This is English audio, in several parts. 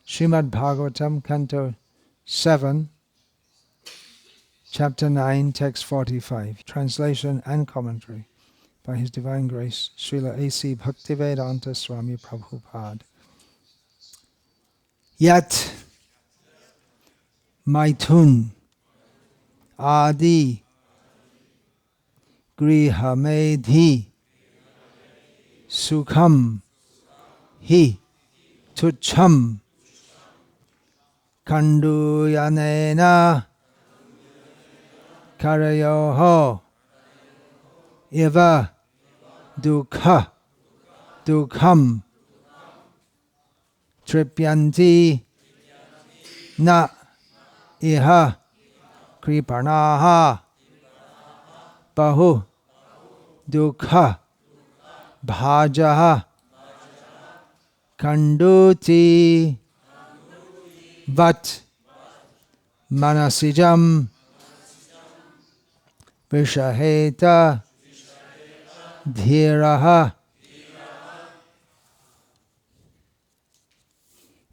Srimad Bhagavatam, Canto 7, Chapter 9, Text 45. Translation and commentary by His Divine Grace, Srila A.C. Bhaktivedanta Swami Prabhupada. Yat Maithun Adi Grihamedhi Sukham Hi Tucham Kanduyanena Karayoho Iva Dukha Dukham Tripyanti Na Iha Kripanaha Bahu Dukha Bhajaha Kanduti Vat Manasijam Vishaheta Dhiraha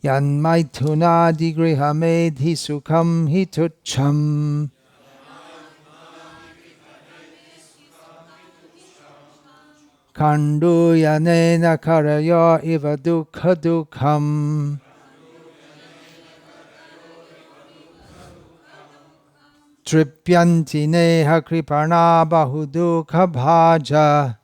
Yanmaitunadi Grihamedhi Sukham Hitucham Kanduyanena Karayo Iva Dukha Dukham Tripyanti Neha Kripana Bahudukha Bhaja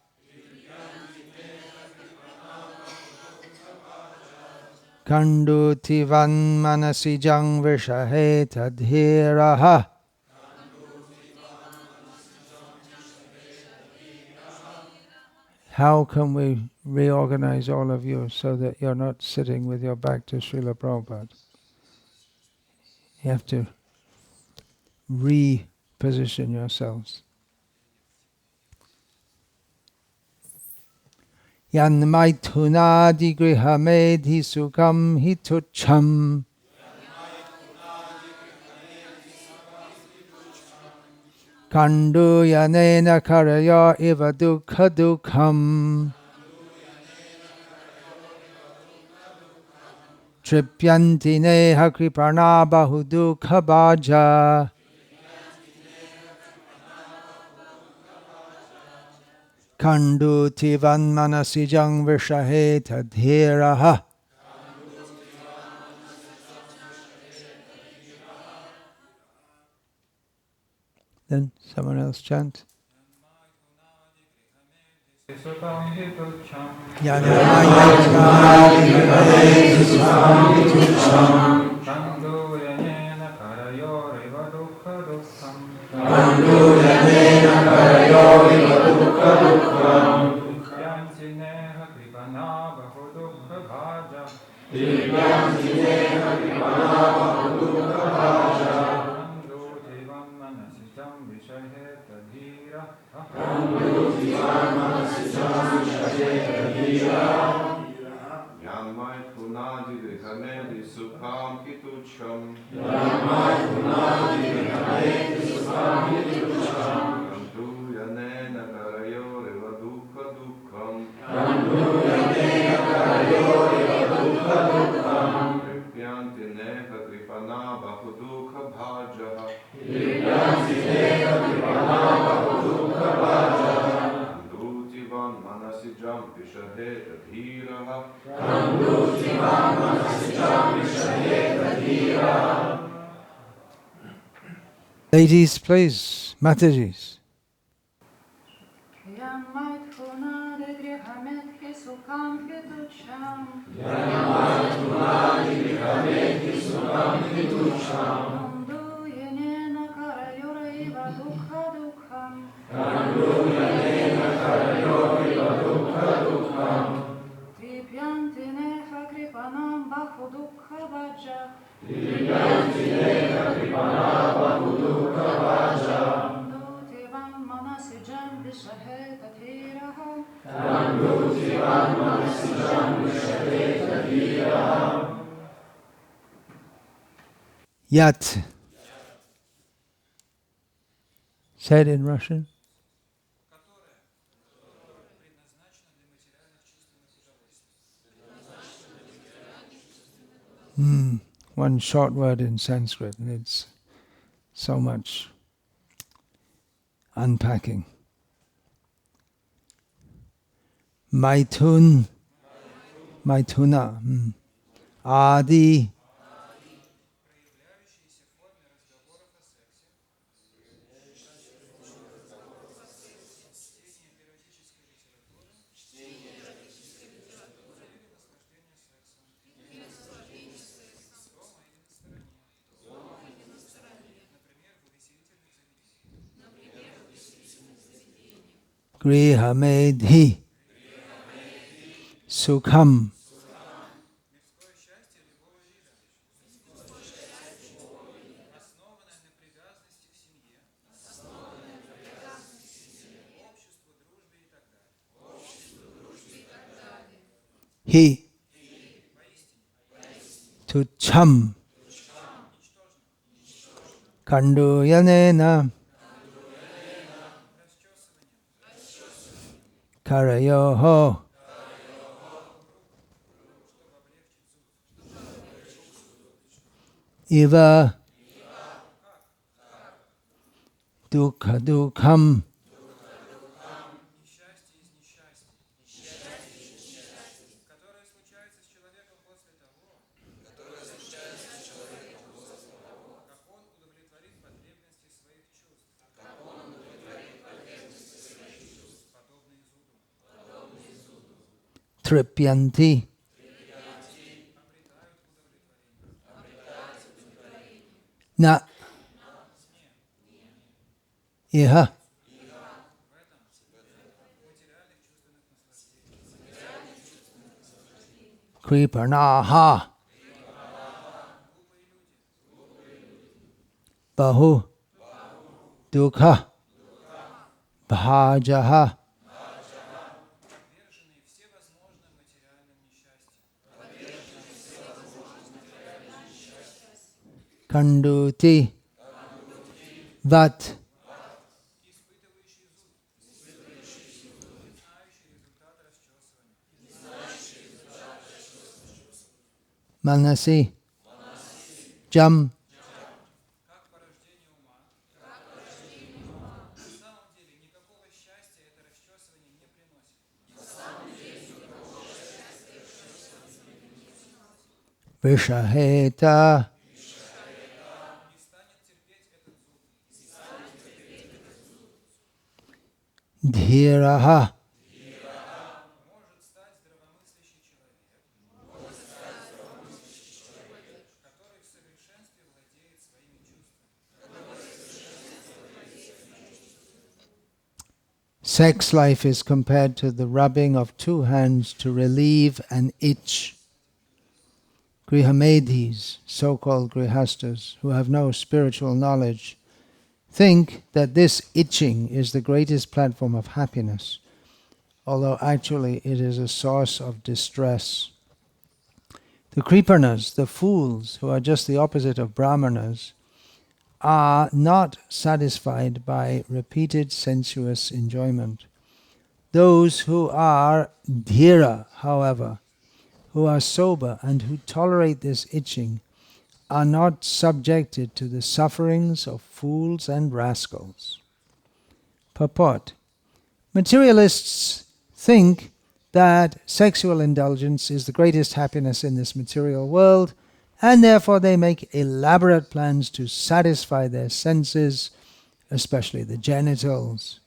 Kandutivan Manasijang Vishaheta Dhiraha. How can we reorganize all of you so that you're not sitting with your back to Srila Prabhupada? You have to reposition yourselves. Yanmaitunadi grihamedhi sukham hitucham Kanduyanena karaya iva dukha dukham Tripyanti neha kripana bahu dukha bhaja Kandutivan manasijang vishaheta dhiraha. Then someone else chant. Ladies, please, Matajis. Yat. Say it in Russian. One short word in Sanskrit, and it's so much unpacking. Maithun, Maithuna, Adi, Grihamedhi, Sukham, Hi, Tucham, Kanduyanena, Karayoho, Iva, Dukha Dukham, Tripyanti, Na, Iha, Kriparnaha, Bahu, Dukha, Bhajaha, Kanduti, Vat, Manasi, Jam, Vishaheta, Dhiraha, Sex life is compared to the rubbing of two hands to relieve an itch. Grihamedhis, so-called grihastas, who have no spiritual knowledge, think that this itching is the greatest platform of happiness, although actually it is a source of distress. The Kripanas, the fools, who are just the opposite of Brahmanas, are not satisfied by repeated sensuous enjoyment. Those who are dhira, however, who are sober and who tolerate this itching, are not subjected to the sufferings of fools and rascals. Purport. Materialists think that sexual indulgence is the greatest happiness in this material world, and therefore they make elaborate plans to satisfy their senses, especially the genitals.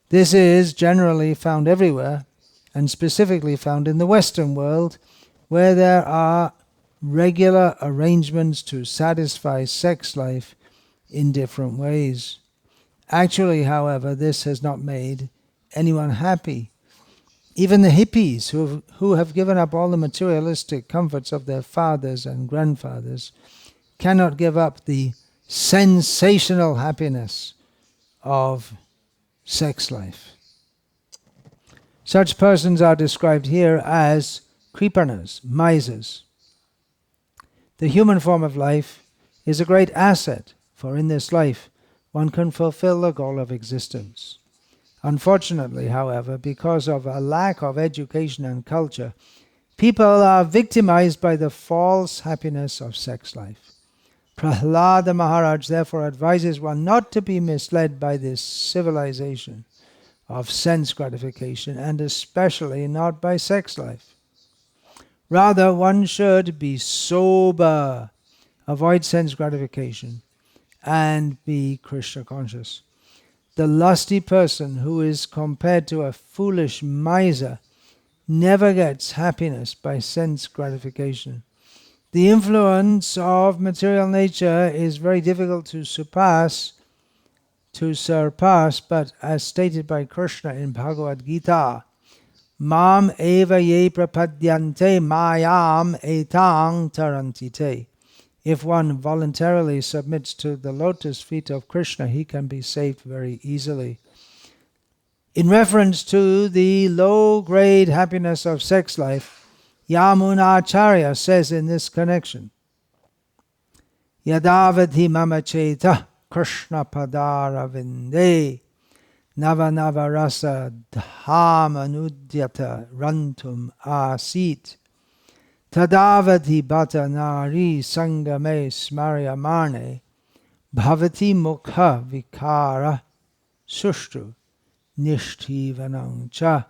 This is generally found everywhere, and specifically found in the Western world, where there are regular arrangements to satisfy sex life in different ways. Actually, however, this has not made anyone happy. Even the hippies, who have given up all the materialistic comforts of their fathers and grandfathers, cannot give up the sensational happiness of sex life. Such persons are described here as kripanas, misers. The human form of life is a great asset, for in this life one can fulfill the goal of existence. Unfortunately, however, because of a lack of education and culture, People are victimized by the false happiness of sex life. Prahlada Maharaj therefore advises one not to be misled by this civilization of sense gratification, and especially not by sex life. Rather, one should be sober, avoid sense gratification, and be Krishna conscious. The lusty person who is compared to a foolish miser never gets happiness by sense gratification. The influence of material nature is very difficult to surpass, but as stated by Krishna in Bhagavad-gita, Mam eva ye prapadyante mayam etang tarantite. If one voluntarily submits to the lotus feet of Krishna, he can be saved very easily. In reference to the low-grade happiness of sex life, Yamunacharya says in this connection, Yadavadhi mama cheta Krishna padara vinde nava rasa dhamanudyata rantum asit tadavadhi bata nari sangame smaryamarne bhavati mukha vikara sushtu nishtivanam cha.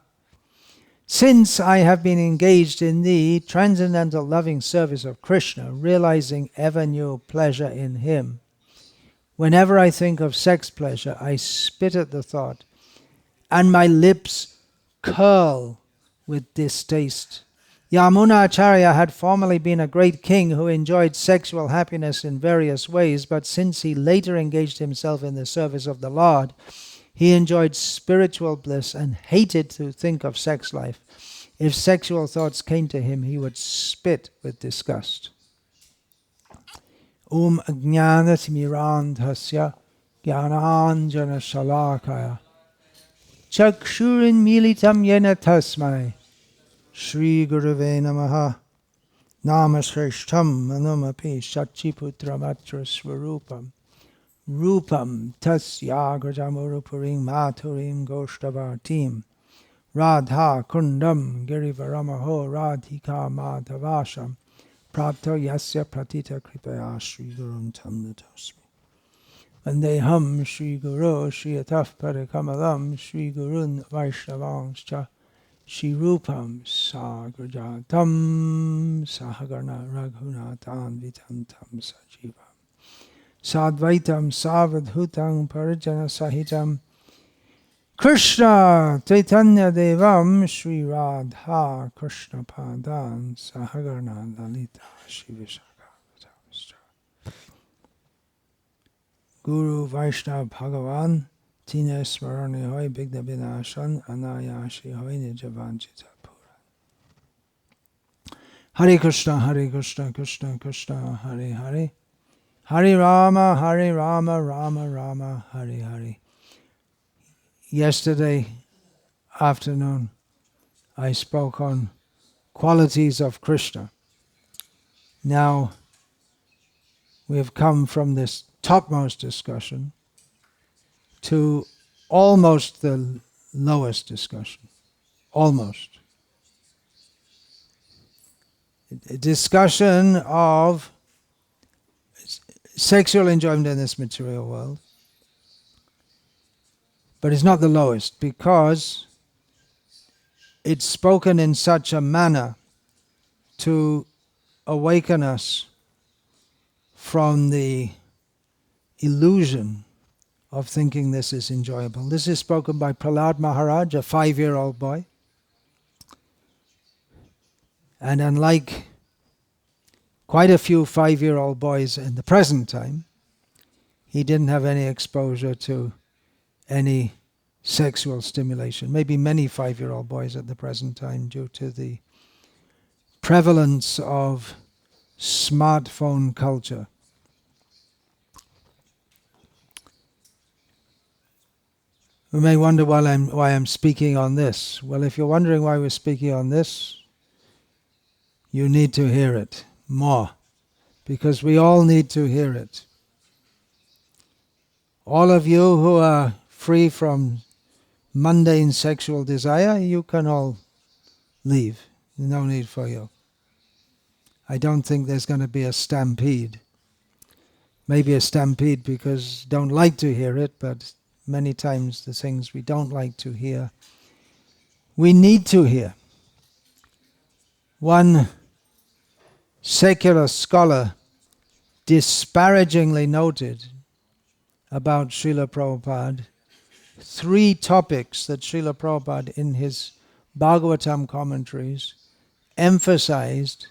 Since I have been engaged in the transcendental loving service of Krishna, realizing ever new pleasure in him, whenever I think of sex pleasure, I spit at the thought, and my lips curl with distaste. Yamunacharya had formerly been a great king who enjoyed sexual happiness in various ways, but since he later engaged himself in the service of the Lord, he enjoyed spiritual bliss and hated to think of sex life. If sexual thoughts came to him, he would spit with disgust. Ajnanatirandhasya jnananjana shalakaya chakshurin militam yena tasmai Shri Gurave Namaha Namashrishtam Manumapi Shachiputramatra Swarupam Rupam Tasyagrajamurupurim Maturim Goshtavartim Radha Kundam Girivaramaho Radhika Madhavasham Prapto Yasya Pratita Kripaya Shri Gurum Tamnatosmi Vandeham Shri Guru Shri Ataf Parikamalam Shri Gurun Vaishnavangscha Shri Rupam Sagrajatam Sahagarna Raghunatan Vitantam Sajivam Sadvaitam Savadhutam Parijana Sahitam Krishna Caitanya Devam Shri Radha Krishna Padan Sahagarna Lalita Shri Vishakha Guru Vaishnav Bhagavan Tina Smarani Hoy Bigda Binashan Anayashi Hoy Nijavanchita Puran. Hare Krishna, Krishna Krishna, Hare Hare. Hare Rama, Rama Rama, Hare Hare. Yesterday afternoon, I spoke on qualities of Krishna. Now, we have come from this topmost discussion to almost the lowest discussion. Almost. A discussion of sexual enjoyment in this material world. But it's not the lowest because it's spoken in such a manner to awaken us from the illusion of thinking this is enjoyable. This is spoken by Prahlad Maharaj, a 5-year-old boy. And unlike quite a few 5-year-old boys in the present time, he didn't have any exposure to any sexual stimulation. Maybe many 5-year-old boys at the present time, due to the prevalence of smartphone culture. We may wonder why I'm speaking on this. Well, if you're wondering why we're speaking on this, you need to hear it more, because we all need to hear it. All of you who are free from mundane sexual desire, you can all leave. no need for you. I don't think there's going to be a stampede. Maybe a stampede because don't like to hear it, but many times the things we don't like to hear, we need to hear. One secular scholar disparagingly noted about Srila Prabhupada 3 topics that Srila Prabhupada in his Bhagavatam commentaries emphasized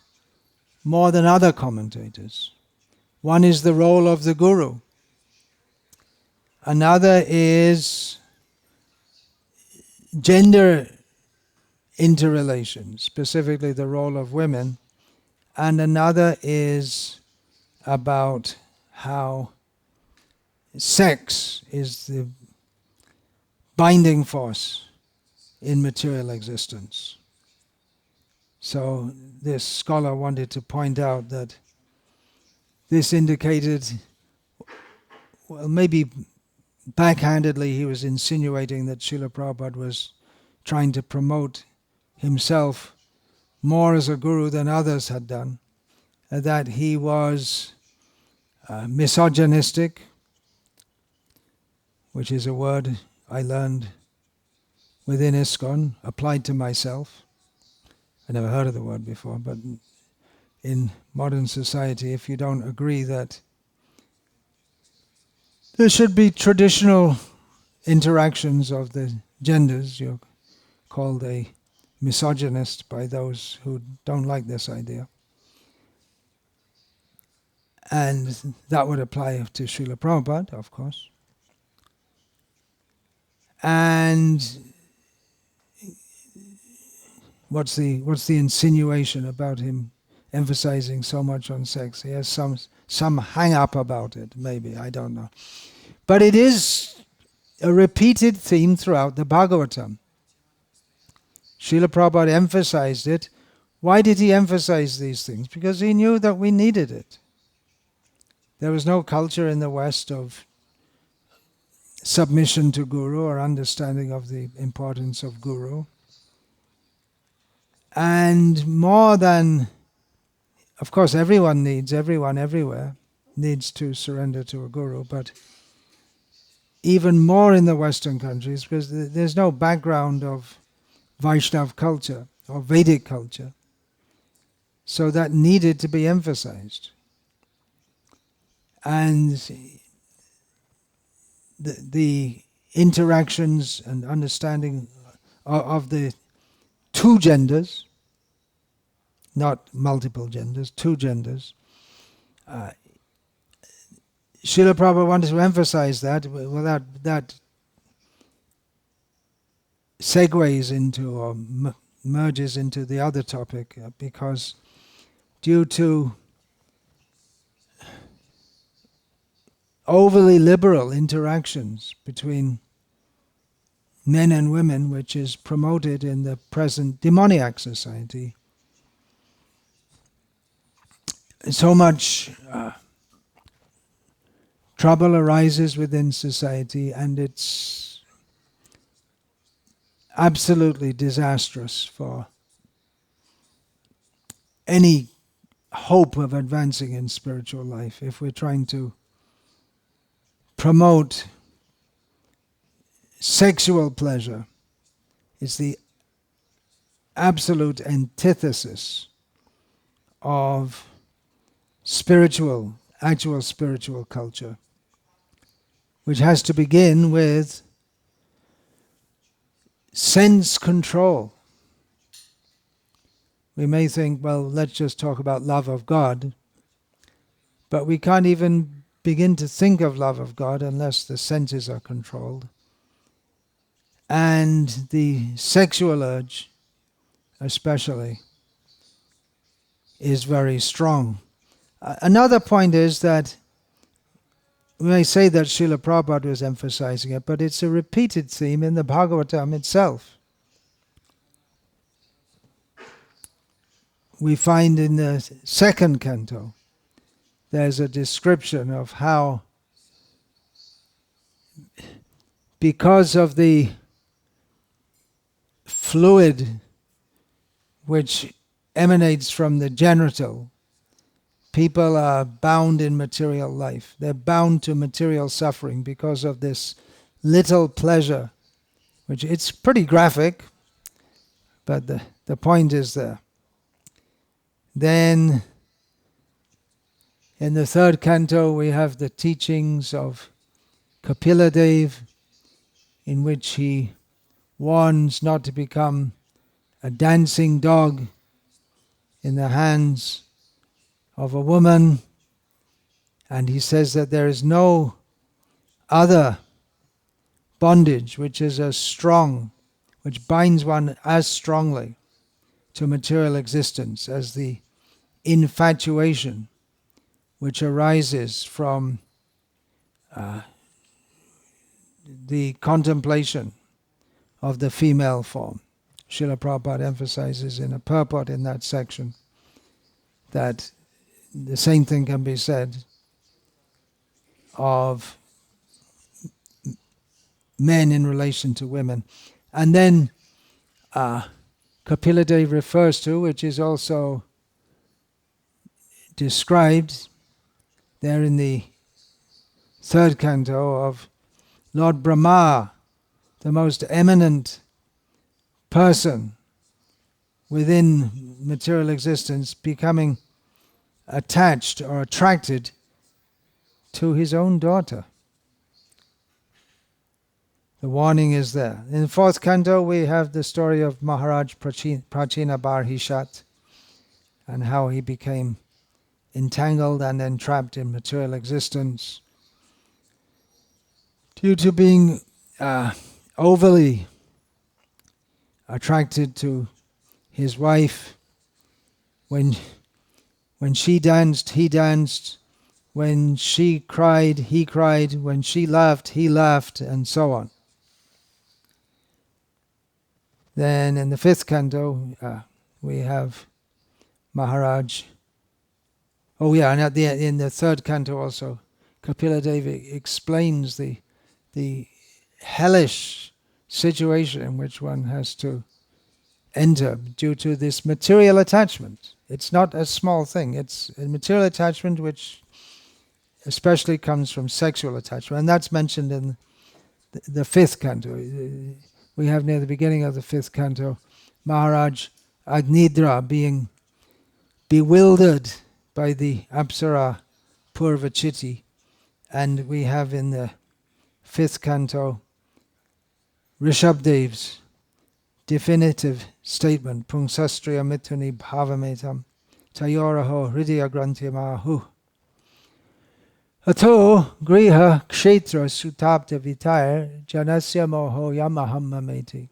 more than other commentators. One is the role of the Guru. Another is gender interrelations, specifically the role of women. And another is about how sex is the binding force in material existence. So this scholar wanted to point out that this indicated, well, maybe backhandedly he was insinuating that Srila Prabhupada was trying to promote himself more as a guru than others had done, that he was misogynistic, which is a word I learned within ISKCON, applied to myself. I never heard of the word before, but in modern society, if you don't agree that there should be traditional interactions of the genders, you're called a misogynist by those who don't like this idea. And that would apply to Srila Prabhupada, of course. And what's the insinuation about him emphasizing so much on sex? He has some hang-up about it, maybe, I don't know. But it is a repeated theme throughout the Bhagavatam. Srila Prabhupada emphasized it. Why did he emphasize these things? Because he knew that we needed it. There was no culture in the West of submission to Guru or understanding of the importance of Guru. And more than, of course, everyone everywhere needs to surrender to a Guru, but even more in the Western countries, because there's no background of Vaishnava culture or Vedic culture. So that needed to be emphasized. And the interactions and understanding of the 2 genders, not multiple genders, 2 genders. Srila Prabhupada wanted to emphasize that. Well, that segues into or merges into the other topic because due to overly liberal interactions between men and women, which is promoted in the present demoniac society, so much trouble arises within society, and it's absolutely disastrous for any hope of advancing in spiritual life if we're trying to promote sexual pleasure. It's the absolute antithesis of actual spiritual culture, which has to begin with sense control. We may think, well, let's just talk about love of God, but we can't even begin to think of love of God unless the senses are controlled. And the sexual urge, especially, is very strong. Another point is that we may say that Srila Prabhupada was emphasizing it, but it's a repeated theme in the Bhagavatam itself. We find in the 2nd canto, there's a description of how, because of the fluid which emanates from the genital. People are bound in material life. They're bound to material suffering because of this little pleasure, which it's pretty graphic, but the point is there. Then in the third canto we have the teachings of Kapila Dev, in which he warns not to become a dancing dog in the hands of a woman, and he says that there is no other bondage which is as strong, which binds one as strongly to material existence as the infatuation which arises from the contemplation of the female form. Srila Prabhupada emphasizes in a purport in that section that the same thing can be said of men in relation to women. And then Kapila Dev refers to, which is also described there in the third canto, of Lord Brahma, the most eminent person within material existence, becoming attached or attracted to his own daughter. The warning is there. In the fourth canto we have the story of Maharaj Prachina Barhishat and how he became entangled and entrapped in material existence due to being overly attracted to his wife. When she danced, he danced. When she cried, he cried. When she laughed, he laughed, and so on. Then in the fifth canto, we have Maharaj. Oh yeah, and in the third canto also, Kapila Dev explains the hellish situation in which one has to enter due to this material attachment. It's not a small thing. It's a material attachment which especially comes from sexual attachment, and that's mentioned in the fifth canto. We have near the beginning of the fifth canto Maharaj Agnidra being bewildered by the Apsara Purvachiti, and we have in the fifth canto Rishabdev's definitive statement, Pungsastriya Mithuni Bhavametam Tayoraho Hridaya Granthamahu Ato Griha Kshetra Sutapta Vitayar Janasya Moho Yamaham Mameti.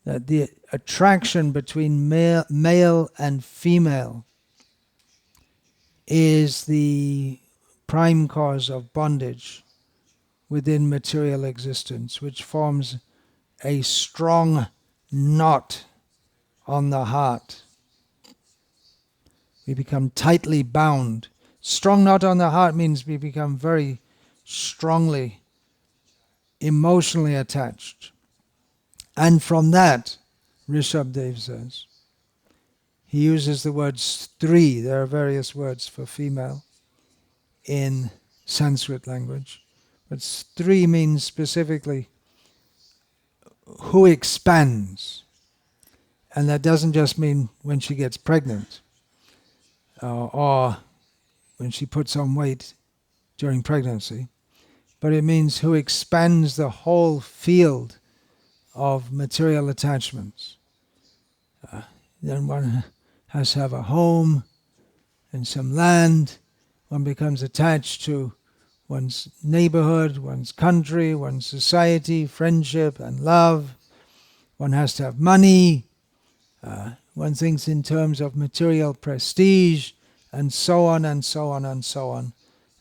That the attraction between male and female is the prime cause of bondage within material existence, which forms a strong knot on the heart. We become tightly bound. Strong knot on the heart means we become very strongly emotionally attached. And from that, Rishabdev says, he uses the word stri. There are various words for female in Sanskrit language. But stri means specifically who expands. And that doesn't just mean when she gets pregnant or when she puts on weight during pregnancy, but it means who expands the whole field of material attachments. Then one has to have a home and some land. One becomes attached to one's neighborhood, one's country, one's society, friendship and love. One has to have money. One thinks in terms of material prestige, and so on and so on and so on.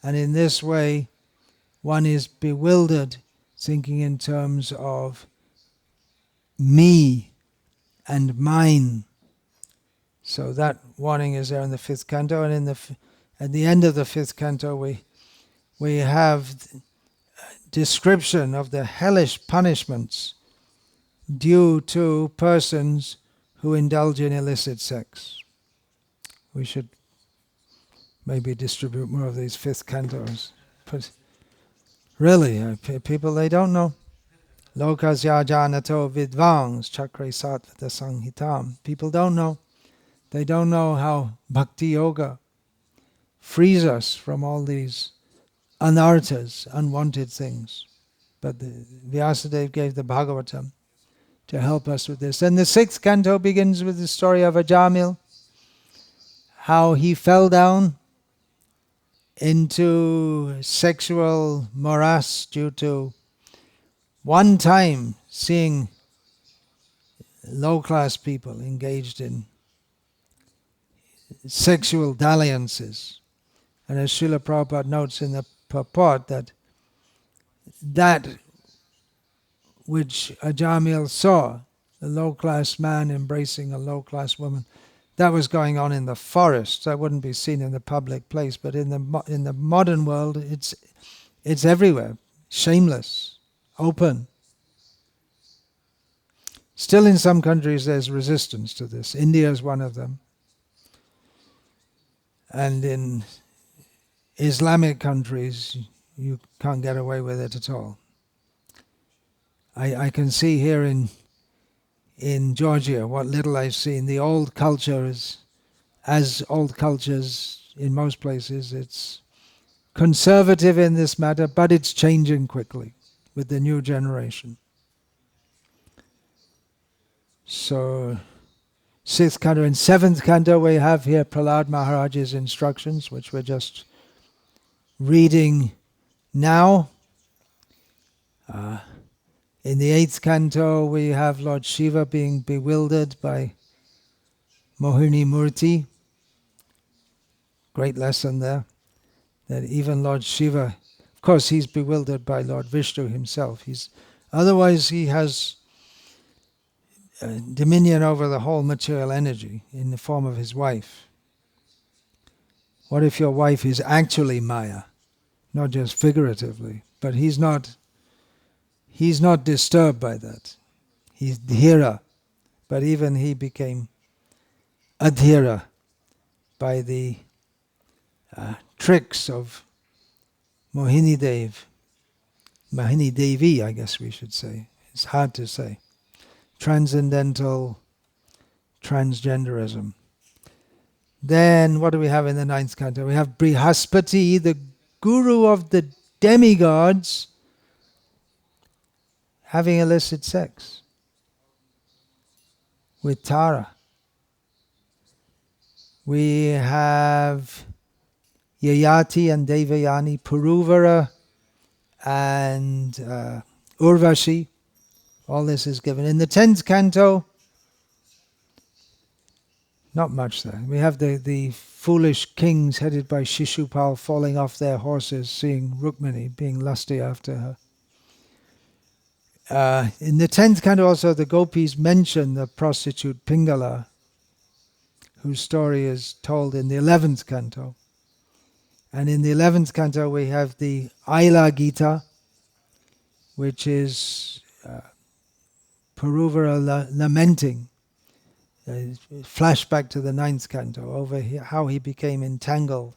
And in this way, one is bewildered, thinking in terms of me and mine. So that warning is there in the fifth canto, and at the end of the fifth canto, we have description of the hellish punishments due to persons who indulge in illicit sex. We should maybe distribute more of these fifth cantos. But really, people, they don't know. Lokasya janato vidvans chakre satvata sanghitam. People don't know. They don't know how bhakti yoga frees us from all these anarthas, unwanted things. But Vyasadeva gave the Bhagavatam to help us with this. And the sixth canto begins with the story of Ajamil, how he fell down into sexual morass due to one time seeing low-class people engaged in sexual dalliances. And as Srila Prabhupada notes in the purport, that which Ajamil saw, a low-class man embracing a low-class woman, that was going on in the forest. That wouldn't be seen in the public place, but in the modern world, it's everywhere, shameless, open. Still in some countries there's resistance to this. India is one of them. And in Islamic countries, you can't get away with it at all. I can see here in Georgia, what little I've seen, the old culture is, as old cultures in most places, it's conservative in this matter, but it's changing quickly with the new generation. So, sixth canto and seventh canto, we have here Prahlad Maharaj's instructions, which we're just reading now. In the eighth canto, we have Lord Shiva being bewildered by Mohini Murti. Great lesson there. That even Lord Shiva, of course he's bewildered by Lord Vishnu himself. Otherwise he has dominion over the whole material energy in the form of his wife. What if your wife is actually Maya? Not just figuratively, but he's not disturbed by that. He's dhira, but even he became adhira by the tricks of Mohini Devi, I guess we should say. It's hard to say. Transcendental transgenderism. Then what do we have in the ninth canto? We have Brihaspati, the guru of the demigods, having illicit sex with Tara. We have Yayati and Devayani, Puruvara and Urvashi. All this is given. In the 10th canto, not much there. We have the foolish kings headed by Shishupal falling off their horses, seeing Rukmini, being lusty after her. In the 10th canto also, the gopis mention the prostitute Pingala, whose story is told in the 11th canto. And in the 11th canto we have the Aila Gita, which is Puruvara lamenting, flashback to the 9th canto, over how he became entangled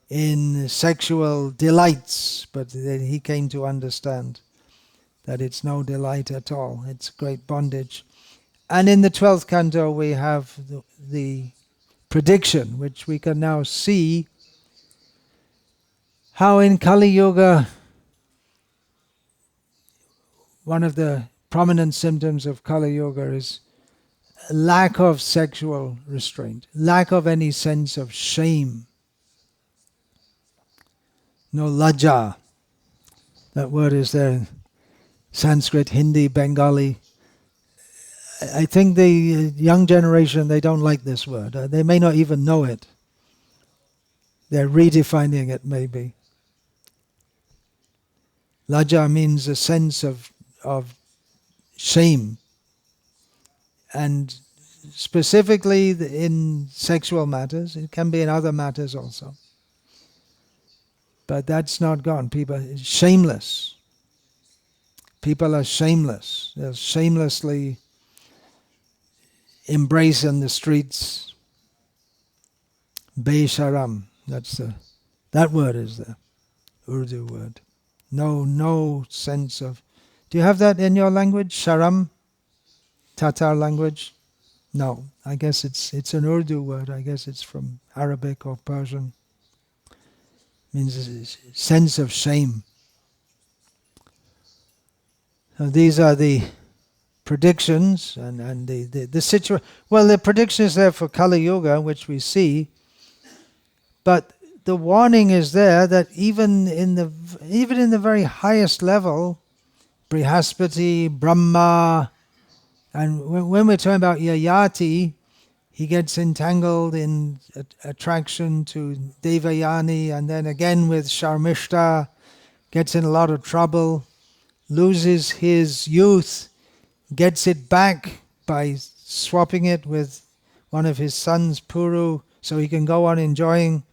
in sexual delights, but then he came to understand that it's no delight at all, it's great bondage. And in the 12th canto we have the prediction, which we can now see how in Kali Yuga, one of the prominent symptoms of Kali Yuga is lack of sexual restraint, lack of any sense of shame. No lajja. That word is there in Sanskrit, Hindi, Bengali. I think the young generation, they don't like this word. They may not even know it. They're redefining it maybe. Lajja means a sense of shame. And specifically in sexual matters, it can be in other matters also. But that's not gone. People are shameless. People are shameless. They're shamelessly embrace in the streets. Be-sharam, that word is the Urdu word. No sense of... Do you have that in your language? Sharam? Tatar language? No, I guess it's an Urdu word. I guess it's from Arabic or Persian. Means a sense of shame. So these are the predictions and the situation. Well, the prediction is there for Kali Yuga, which we see, but the warning is there that even in the very highest level, Brihaspati, Brahma, and when we're talking about Yayati, he gets entangled in attraction to Devayani, and then again with Sharmishta, gets in a lot of trouble, loses his youth, gets it back by swapping it with one of his sons, Puru, so he can go on enjoying.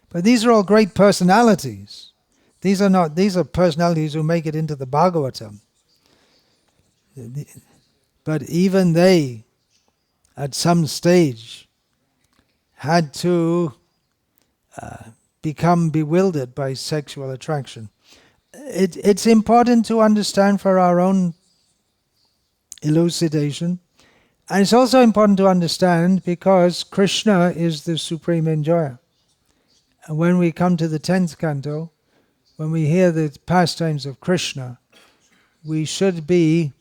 But these are all great personalities. These are personalities who make it into the Bhagavatam. But even they, at some stage, had to become bewildered by sexual attraction. It's important to understand for our own elucidation, and it's also important to understand because Krishna is the supreme enjoyer. And when we come to the 10th canto, when we hear the pastimes of Krishna, we should be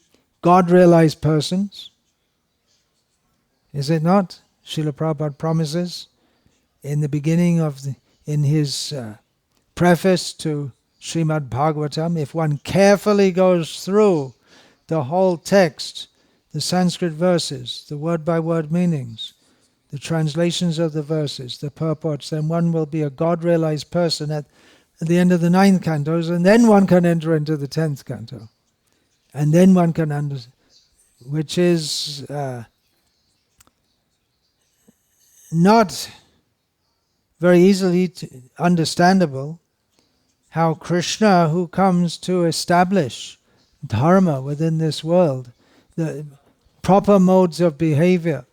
God-realized persons. Is it not? Srila Prabhupada promises in the beginning in his preface to Srimad Bhagavatam, if one carefully goes through the whole text, the Sanskrit verses, the word-by-word meanings, the translations of the verses, the purports, then one will be a God-realized person at the end of the 9th cantos, and then one can enter into the 10th canto. And then one can understand, which is not very easily understandable, how Krishna, who comes to establish dharma within this world, the proper modes of behavior,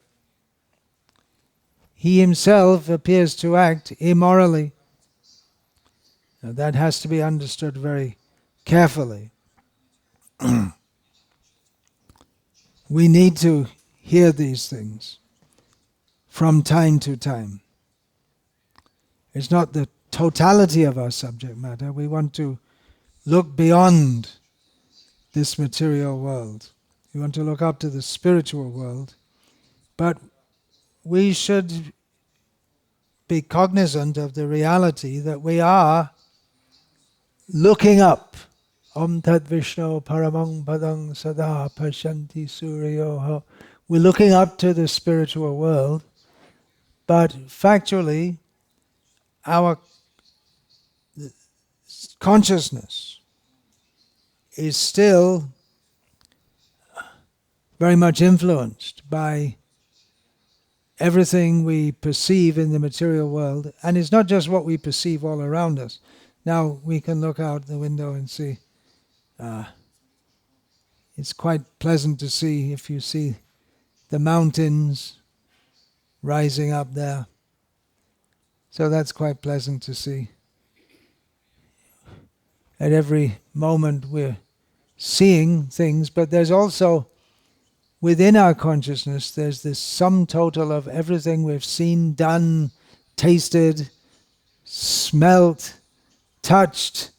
he himself appears to act immorally. Now that has to be understood very carefully. We need to hear these things from time to time. It's not the totality of our subject matter. We want to look beyond this material world. We want to look up to the spiritual world. But we should be cognizant of the reality that we are looking up. Om Tat Vishnu Paramang Padang Sada Pashanti Suryoho. We're looking up to the spiritual world, but factually, our consciousness is still very much influenced by everything we perceive in the material world. And it's not just what we perceive all around us. Now we can look out the window and see. It's quite pleasant to see if you see the mountains rising up there. So that's quite pleasant to see. At every moment we're seeing things, but there's also, within our consciousness, there's this sum total of everything we've seen, done, tasted, smelt, touched,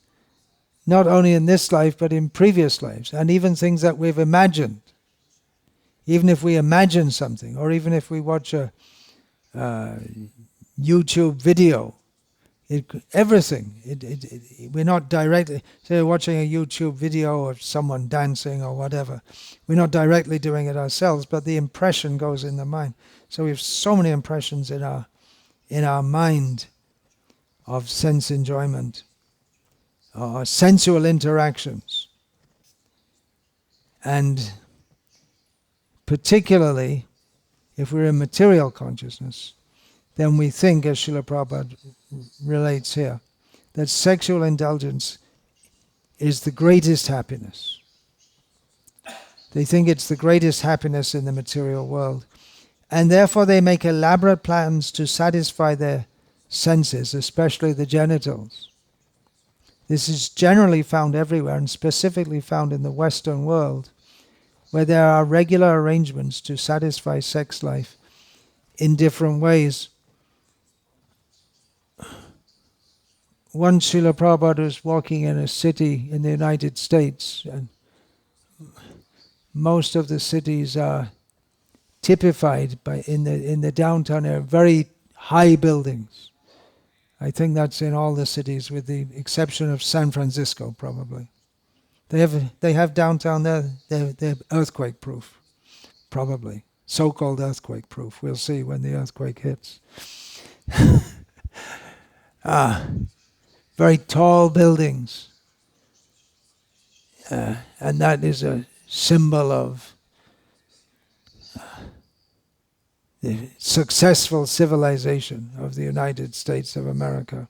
not only in this life, but in previous lives, and even things that we've imagined. Even if we imagine something, or even if we watch a YouTube video, everything. We're not directly, say, watching a YouTube video of someone dancing or whatever. We're not directly doing it ourselves, but the impression goes in the mind. So we have so many impressions in our mind of sense enjoyment, or sensual interactions, and particularly if we're in material consciousness, then we think, as Srila Prabhupada relates here, that sexual indulgence is the greatest happiness. They think it's the greatest happiness in the material world. And therefore they make elaborate plans to satisfy their senses, especially the genitals. This is generally found everywhere, and specifically found in the Western world, where there are regular arrangements to satisfy sex life in different ways. Once Srila Prabhupada was walking in a city in the United States, and most of the cities are typified in the downtown area, very high buildings. I think that's in all the cities, with the exception of San Francisco, probably. They have downtown there. They're earthquake proof, probably so-called earthquake proof. We'll see when the earthquake hits. Very tall buildings, and that is a symbol of the successful civilization of the United States of America,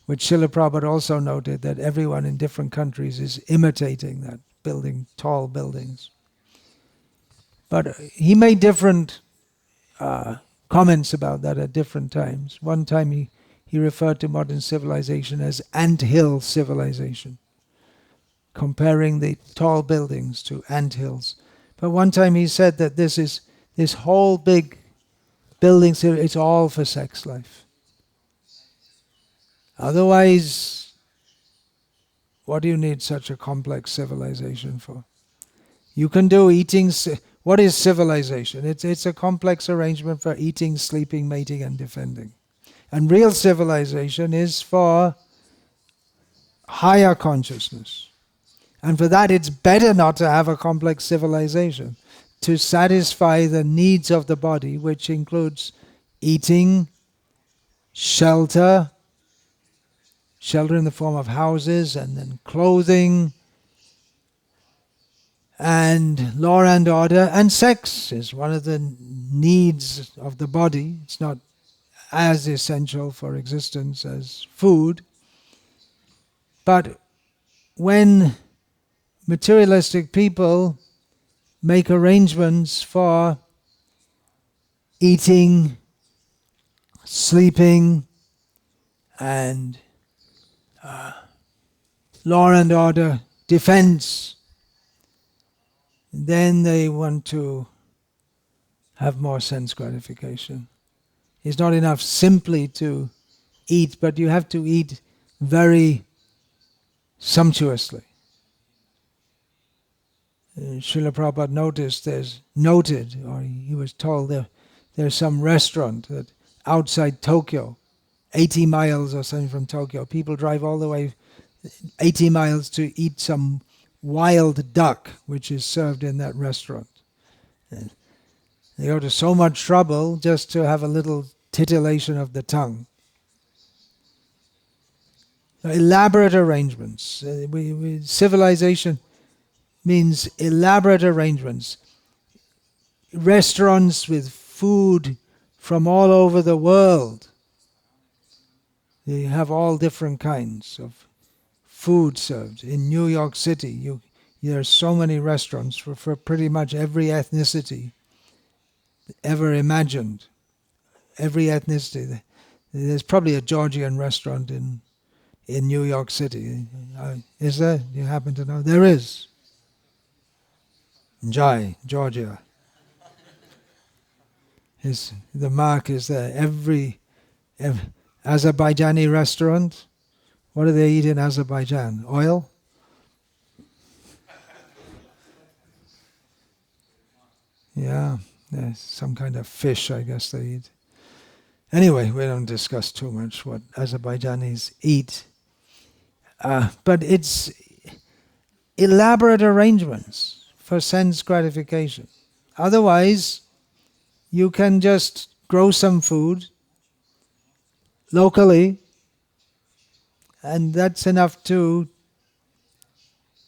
which Srila Prabhupada also noted that everyone in different countries is imitating that, building tall buildings. But he made different comments about that at different times. One time he referred to modern civilization as ant-hill civilization, comparing the tall buildings to ant-hills. But one time he said that this whole big building, it's all for sex life. Otherwise, what do you need such a complex civilization for? You can do eating. What is civilization? It's a complex arrangement for eating, sleeping, mating, and defending. And real civilization is for higher consciousness. And for that, it's better not to have a complex civilization, to satisfy the needs of the body, which includes eating, shelter in the form of houses, and then clothing, and law and order, and sex is one of the needs of the body. It's not as essential for existence as food. But when materialistic people make arrangements for eating, sleeping, and law and order, defense, then they want to have more sense gratification. It's not enough simply to eat, but you have to eat very sumptuously. Srila Prabhupada he was told there's some restaurant that outside Tokyo, 80 miles or something from Tokyo, people drive all the way 80 miles to eat some wild duck, which is served in that restaurant. And they go to so much trouble just to have a little titillation of the tongue. Elaborate arrangements. Civilization means elaborate arrangements. Restaurants with food from all over the world. They have all different kinds of food served. In New York City, there are so many restaurants for pretty much every ethnicity ever imagined. Every ethnicity. There's probably a Georgian restaurant in New York City. Is there? Do you happen to know? There is. Jai, Georgia. The mark is there. Every Azerbaijani restaurant, what do they eat in Azerbaijan? Oil? Yeah, there's some kind of fish, I guess they eat. Anyway, we don't discuss too much what Azerbaijanis eat. But it's elaborate arrangements for sense gratification. Otherwise, you can just grow some food locally, and that's enough to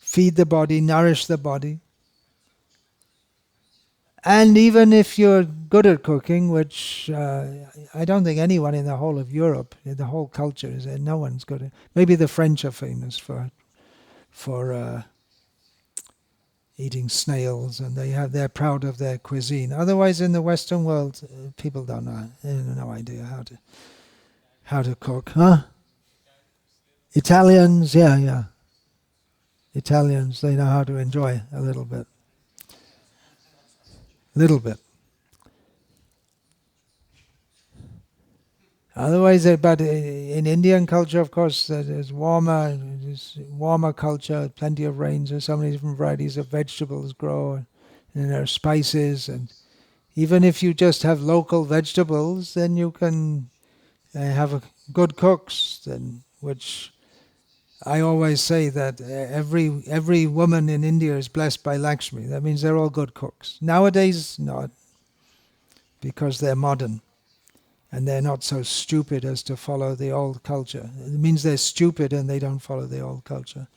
feed the body, nourish the body. And even if you're good at cooking, which I don't think anyone in the whole of Europe, the whole culture is there, no one's good at. Maybe the French are famous for eating snails, and they're proud of their cuisine. Otherwise, in the Western world, people don't know, they have no idea how to cook, huh? Italians, yeah. Italians, they know how to enjoy a little bit. Little bit. Otherwise, but in Indian culture, of course, there's warmer culture, plenty of rains, there's so many different varieties of vegetables grow, and there are spices, and even if you just have local vegetables, then you can have good cooks, which I always say that every woman in India is blessed by Lakshmi. That means they're all good cooks. Nowadays, not, because they're modern. And they're not so stupid as to follow the old culture. It means they're stupid and they don't follow the old culture.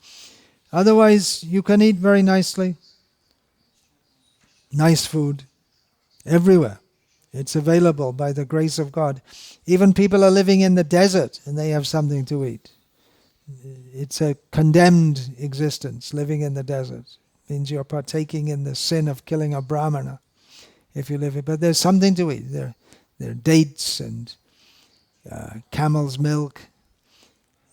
Otherwise, you can eat very nicely. Nice food. Everywhere. It's available by the grace of God. Even people are living in the desert and they have something to eat. It's a condemned existence, living in the desert. It means you're partaking in the sin of killing a brahmana if you live it. But there's something to eat. There are dates and camel's milk,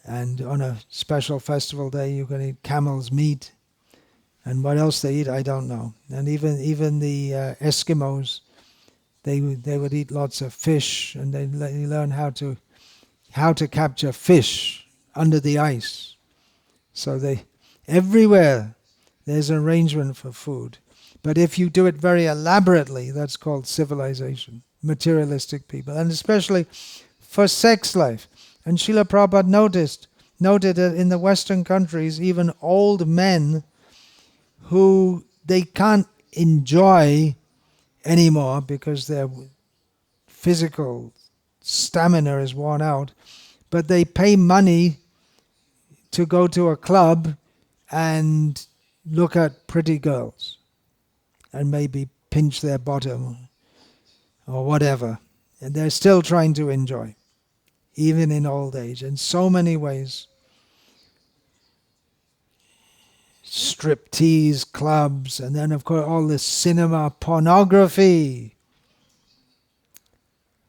and on a special festival day you can eat camel's meat. And what else they eat, I don't know. And even the Eskimos, they would eat lots of fish, and they learn how to capture fish under the ice. So everywhere there's an arrangement for food. But if you do it very elaborately, that's called civilization. Materialistic people, and especially for sex life. And Srila Prabhupada noted that in the Western countries, even old men who they can't enjoy anymore because their physical stamina is worn out, but they pay money to go to a club and look at pretty girls and maybe pinch their bottom or whatever. And they're still trying to enjoy, even in old age, in so many ways. Striptease clubs, and then of course all this cinema pornography.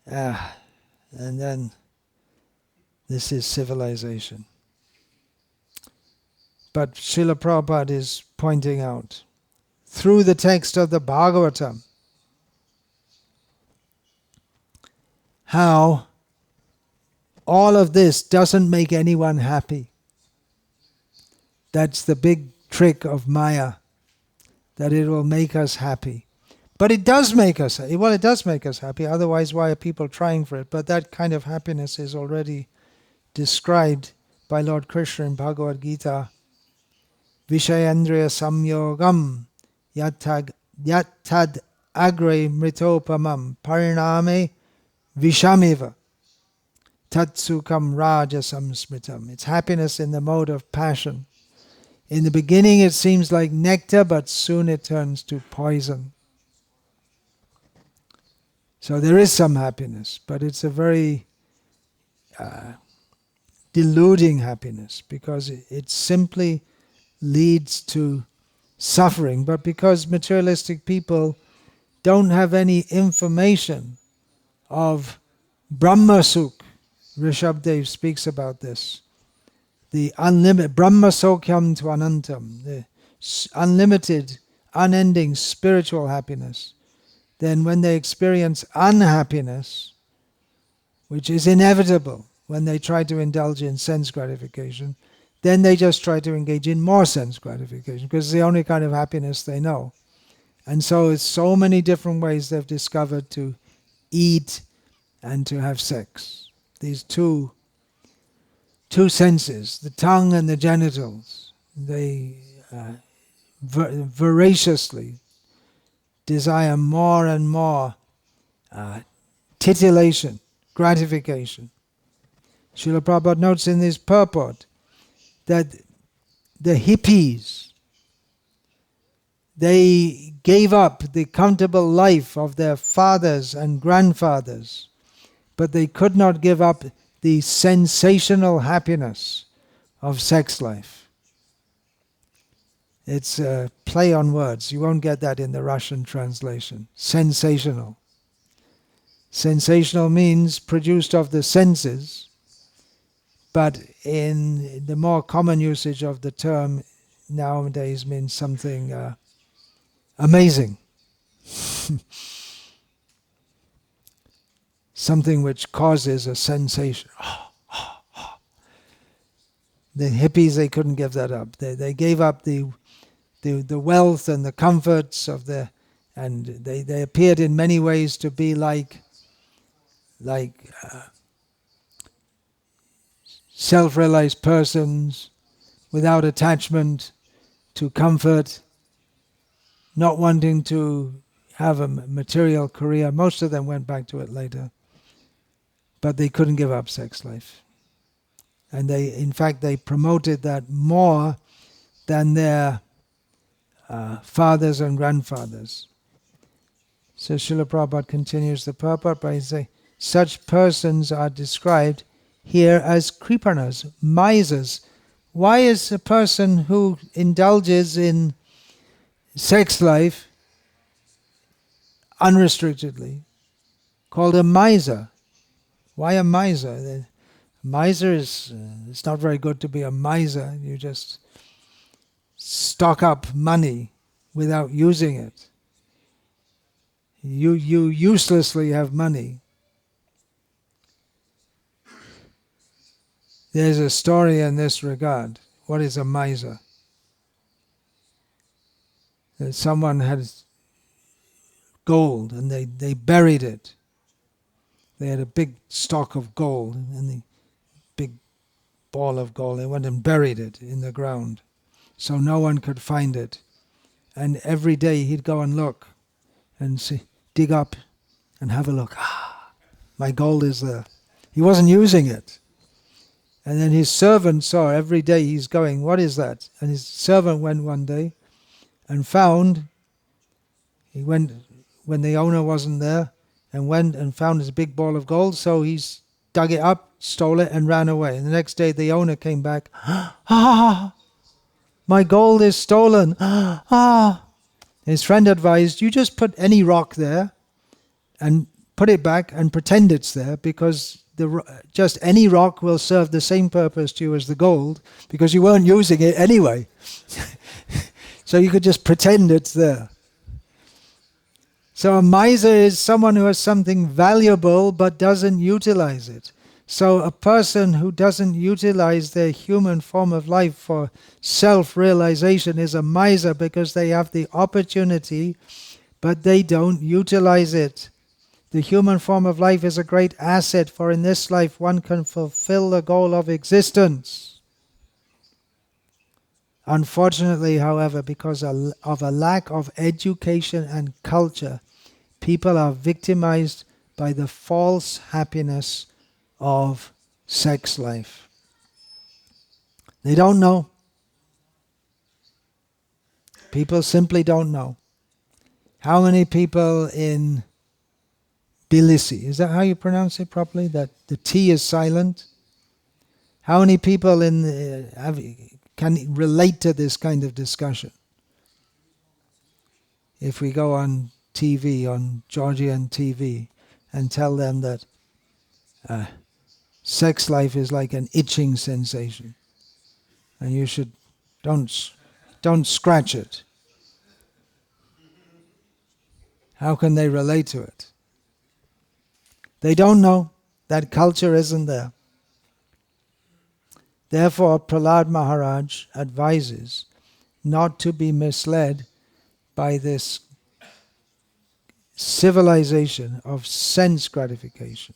And then this is civilization. But Srila Prabhupada is pointing out, through the text of the Bhagavatam, how all of this doesn't make anyone happy. That's the big trick of Maya, that it will make us happy. But it does make us happy. Well, it does make us happy, otherwise why are people trying for it? But that kind of happiness is already described by Lord Krishna in Bhagavad-gita. Vishayendriya samyogam yattad agre mritopamam pariname vishamiva tatsukam rajasam smritam. It's happiness in the mode of passion. In the beginning it seems like nectar, but soon it turns to poison. So there is some happiness, but it's a very deluding happiness, because it simply leads to suffering. But because materialistic people don't have any information of Brahma Sukh, Rishabdev speaks about this, the unlimited Brahma Sokyam to Anantam, the unlimited, unending spiritual happiness, then when they experience unhappiness, which is inevitable when they try to indulge in sense gratification, then they just try to engage in more sense gratification, because it's the only kind of happiness they know. And so it's so many different ways they've discovered to eat and to have sex. These two senses, the tongue and the genitals, they voraciously desire more and more titillation, gratification. Srila Prabhupada notes in his purport that the hippies, they gave up the comfortable life of their fathers and grandfathers, but they could not give up the sensational happiness of sex life. It's a play on words. You won't get that in the Russian translation. Sensational. Sensational means produced of the senses, but in the more common usage of the term nowadays means something amazing. Something which causes a sensation. The hippies, they couldn't give that up. They gave up the wealth and the comforts of and they appeared in many ways to be like self-realized persons without attachment to comfort, not wanting to have a material career. Most of them went back to it later, but they couldn't give up sex life. And in fact, they promoted that more than their fathers and grandfathers. So Srila Prabhupada continues the purport by saying, such persons are described here as kripanas, misers. Why is a person who indulges in sex life unrestrictedly called a miser? Why a miser? Miser is, it's not very good to be a miser. You just stock up money without using it. You uselessly have money. There's a story in this regard. What is a miser? That someone had gold and they buried it. They had a big stock of gold and the big ball of gold. They went and buried it in the ground so no one could find it. And every day he'd go and look and see, dig up and have a look. My gold is there. He wasn't using it. And then his servant saw every day he's going, what is that? And his servant went one day and found, he went when the owner wasn't there, and went and found his big ball of gold, so he dug it up, stole it, and ran away. And the next day the owner came back, my gold is stolen. His friend advised, you just put any rock there and put it back and pretend it's there, because just any rock will serve the same purpose to you as the gold, because you weren't using it anyway. So you could just pretend it's there. So a miser is someone who has something valuable but doesn't utilize it. So a person who doesn't utilize their human form of life for self-realization is a miser, because they have the opportunity but they don't utilize it. The human form of life is a great asset, for in this life one can fulfill the goal of existence. Unfortunately, however, because of a lack of education and culture, people are victimized by the false happiness of sex life. They don't know. People simply don't know. How many people in Tbilisi, is that how you pronounce it properly? That the T is silent? How many people can relate to this kind of discussion? If we go on TV, on Georgian TV, and tell them that sex life is like an itching sensation, and you should don't scratch it. How can they relate to it? They don't know. That culture isn't there. Therefore, Prahlad Maharaj advises not to be misled by this civilization of sense gratification,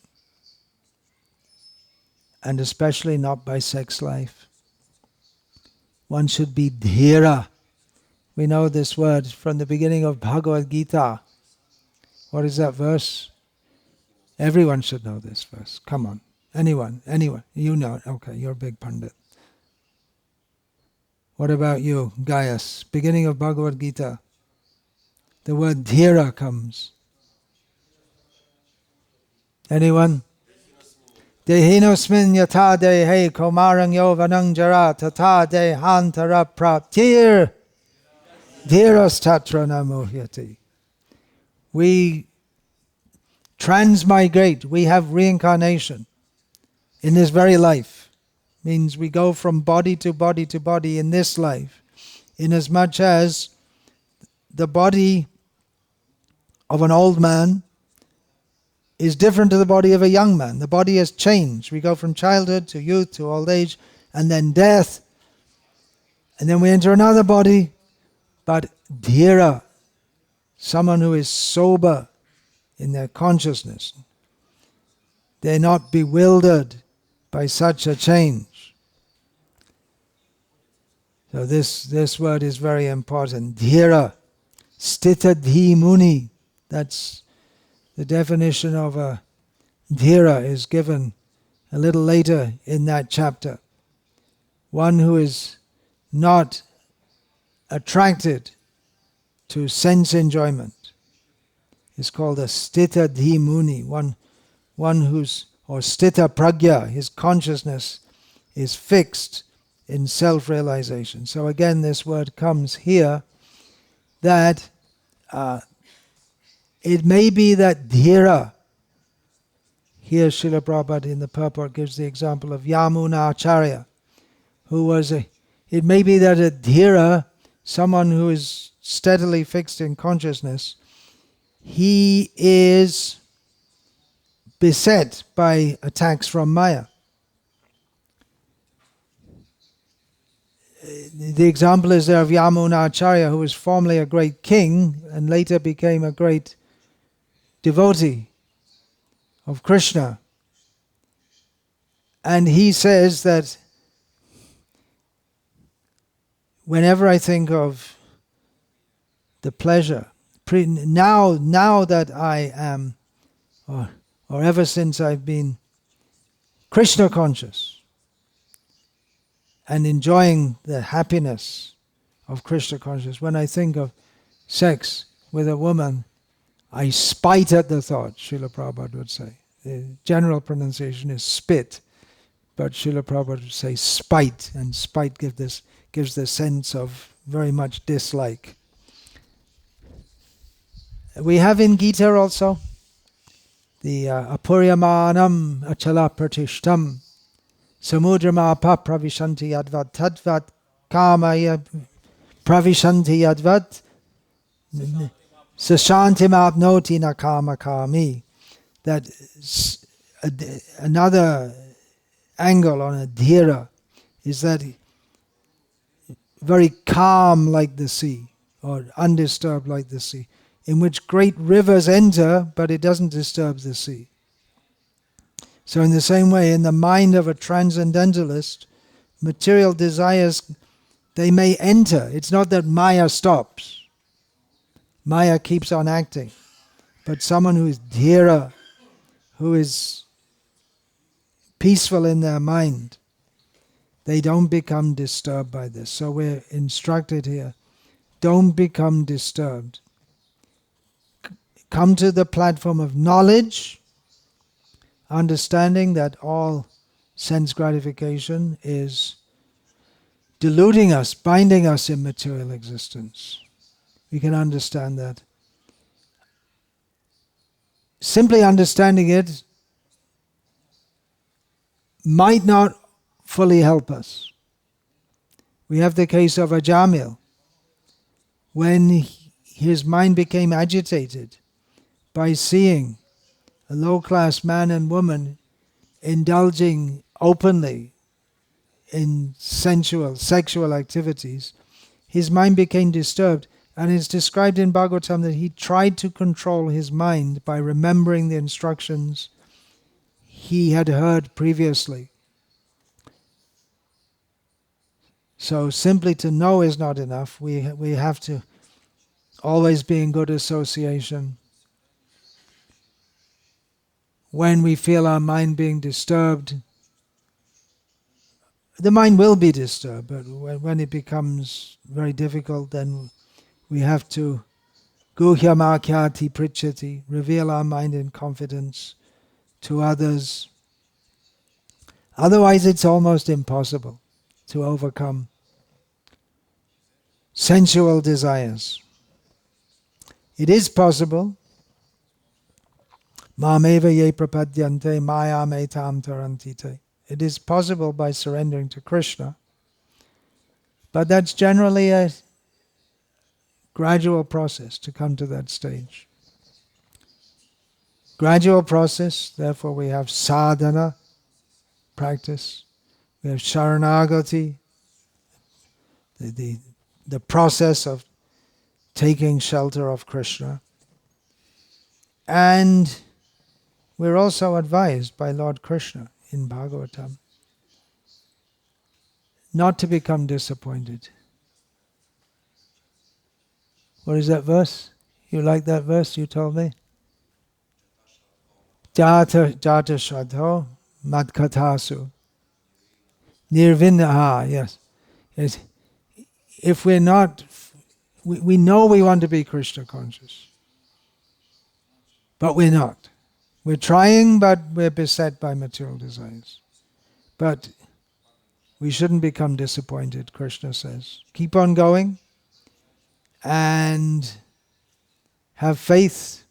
and especially not by sex life. One should be dhira. We know this word from the beginning of Bhagavad-gita. What is that verse? Everyone should know this verse. Come on. Anyone. You know it. Okay, you're a big pundit. What about you, Gayas? Beginning of Bhagavad-gita. The word dhira comes. Anyone? Dehinosmin yata dehe komarang yovanang jara tata dehantara praptir. Dhiras tatra na muhyati. We transmigrate, we have reincarnation in this very life. Means we go from body to body to body in this life, inasmuch as the body of an old man is different to the body of a young man. The body has changed. We go from childhood to youth to old age, and then death, and then we enter another body. But dhira, someone who is sober in their consciousness, they're not bewildered by such a change. So this word is very important. Dhira, stita dhi muni. That's the definition of a dhira is given a little later in that chapter. One who is not attracted to sense enjoyment is called a stita dhi muni. One who's, or stita pragya, his consciousness is fixed in self-realization. So again, this word comes here that it may be that dhira, here Srila Prabhupada in the purport gives the example of Yamuna Acharya, who was it may be that a dhira, someone who is steadily fixed in consciousness, he is beset by attacks from Maya. The example is there of Yamuna Acharya, who was formerly a great king and later became a great devotee of Krishna. And he says that whenever I think of the pleasure, now that I am, or ever since I've been Krishna conscious and enjoying the happiness of Krishna consciousness, when I think of sex with a woman, I spite at the thought, Srila Prabhupada would say. The general pronunciation is spit, but Srila Prabhupada would say spite, and spite gives the sense of very much dislike. We have in Gita also the apuryamanam achala pratishtam samudrama pravishanti yadvat tadvat kamaya pravishanti yadvat sashantim apnoti na kama kami. That another angle on a dhira is that very calm like the sea, or undisturbed like the sea, in which great rivers enter, but it doesn't disturb the sea. So in the same way, in the mind of a transcendentalist, material desires, they may enter. It's not that Maya stops. Maya keeps on acting. But someone who is dhira, who is peaceful in their mind, they don't become disturbed by this. So we're instructed here, don't become disturbed. Come to the platform of knowledge, understanding that all sense gratification is deluding us, binding us in material existence. We can understand that. Simply understanding it might not fully help us. We have the case of Ajamil. When his mind became agitated by seeing a low-class man and woman indulging openly in sensual, sexual activities, his mind became disturbed. And it's described in Bhagavatam that he tried to control his mind by remembering the instructions he had heard previously. So simply to know is not enough. We have to always be in good association. When we feel our mind being disturbed, the mind will be disturbed, but when it becomes very difficult, then we have to guhyamakyati prichati, reveal our mind in confidence to others. Otherwise it's almost impossible to overcome. sensual desires. It is possible. Mameva ye prapadyante mayam etam tarantite. It is possible by surrendering to Krishna, but that's generally a gradual process to come to that stage. Gradual process, therefore we have sadhana, practice, we have sharanagati, the process of taking shelter of Krishna, and we're also advised by Lord Krishna in Bhagavatam not to become disappointed. What is that verse? You like that verse you told me? Jata shadho madkatasu nirvinnaha. Yes. If we're not, we know we want to be Krishna conscious, but we're not. We're trying, but we're beset by material desires. But we shouldn't become disappointed, Krishna says. Keep on going and have faith.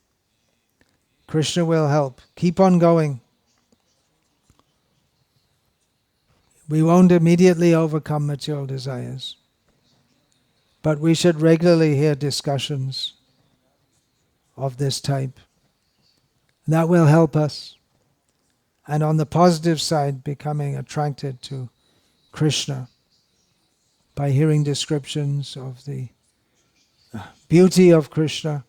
Krishna will help. Keep on going. We won't immediately overcome material desires, but we should regularly hear discussions of this type. That will help us. And on the positive side, becoming attracted to Krishna by hearing descriptions of the beauty of Krishna,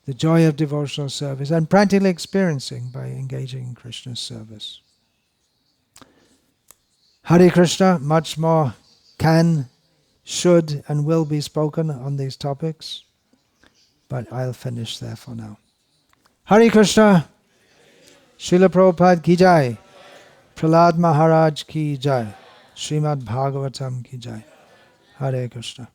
the joy of devotional service, and practically experiencing by engaging in Krishna's service. Hare Krishna, much more can, should, and will be spoken on these topics, but I'll finish there for now. Hare Krishna, Srila Prabhupada ki jai, Prahlad Maharaj ki jai, Srimad Bhagavatam ki jai. Hare Krishna.